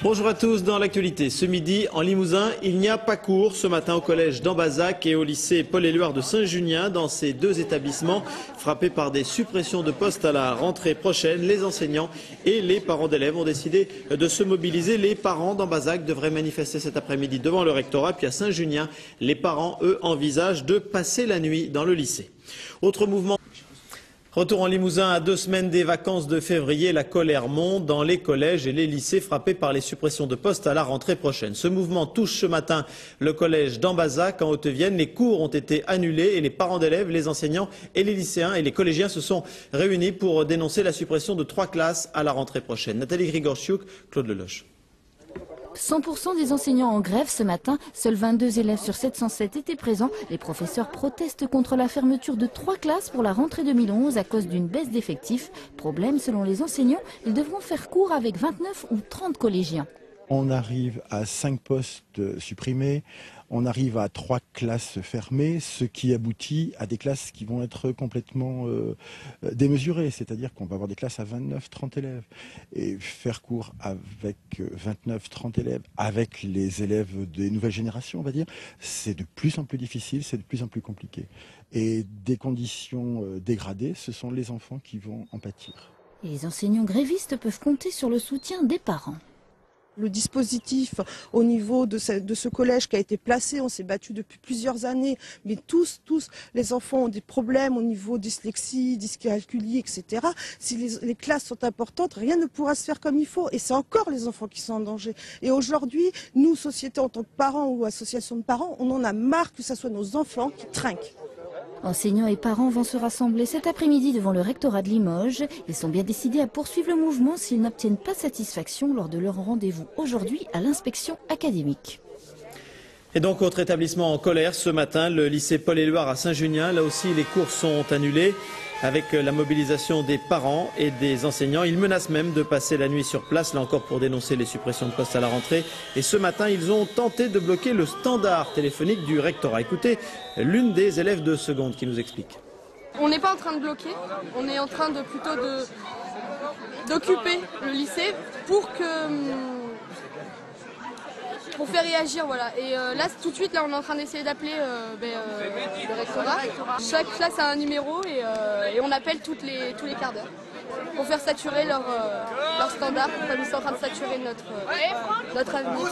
Bonjour à tous, dans l'actualité. Ce midi, en Limousin, il n'y a pas cours ce matin au collège d'Ambazac et au lycée Paul-Éluard de Saint-Junien. Dans ces deux établissements, frappés par des suppressions de postes à la rentrée prochaine, les enseignants et les parents d'élèves ont décidé de se mobiliser. Les parents d'Ambazac devraient manifester cet après-midi devant le rectorat. Puis à Saint-Junien, les parents, eux, envisagent de passer la nuit dans le lycée. Autre mouvement. Retour en Limousin à 2 semaines des vacances de février, la colère monte dans les collèges et les lycées frappés par les suppressions de postes à la rentrée prochaine. Ce mouvement touche ce matin le collège d'Ambazac en Haute-Vienne. Les cours ont été annulés et les parents d'élèves, les enseignants et les lycéens et les collégiens se sont réunis pour dénoncer la suppression de 3 classes à la rentrée prochaine. Nathalie Grigorchiouk, Claude Leloche. 100% des enseignants en grève ce matin, seuls 22 élèves sur 707 étaient présents. Les professeurs protestent contre la fermeture de 3 classes pour la rentrée 2011 à cause d'une baisse d'effectifs. Problème, selon les enseignants, ils devront faire cours avec 29 ou 30 collégiens. On arrive à 5 postes supprimés, on arrive à 3 classes fermées, ce qui aboutit à des classes qui vont être complètement démesurées. C'est-à-dire qu'on va avoir des classes à 29-30 élèves. Et faire cours avec 29-30 élèves, avec les élèves des nouvelles générations, on va dire, c'est de plus en plus difficile, c'est de plus en plus compliqué. Et des conditions dégradées, ce sont les enfants qui vont en pâtir. Et les enseignants grévistes peuvent compter sur le soutien des parents. Le dispositif au niveau de ce collège qui a été placé, on s'est battu depuis plusieurs années, mais tous les enfants ont des problèmes au niveau dyslexie, dyscalculie, etc. Si les classes sont importantes, rien ne pourra se faire comme il faut. Et c'est encore les enfants qui sont en danger. Et aujourd'hui, nous, société en tant que parents ou association de parents, on en a marre que ce soit nos enfants qui trinquent. Enseignants et parents vont se rassembler cet après-midi devant le rectorat de Limoges. Ils sont bien décidés à poursuivre le mouvement s'ils n'obtiennent pas satisfaction lors de leur rendez-vous aujourd'hui à l'inspection académique. Et donc, autre établissement en colère ce matin, le lycée Paul-Éluard à Saint-Junien. Là aussi, les cours sont annulés avec la mobilisation des parents et des enseignants. Ils menacent même de passer la nuit sur place, là encore pour dénoncer les suppressions de postes à la rentrée. Et ce matin, ils ont tenté de bloquer le standard téléphonique du rectorat. Écoutez, l'une des élèves de seconde qui nous explique. On n'est pas en train de bloquer, on est en train de plutôt d'occuper le lycée pour faire réagir, voilà. Et là, tout de suite, là, on est en train d'essayer d'appeler le rectorat. Chaque classe a un numéro et on appelle tous les quarts d'heure pour faire saturer leur standard, comme ils sont en train de saturer notre avenir.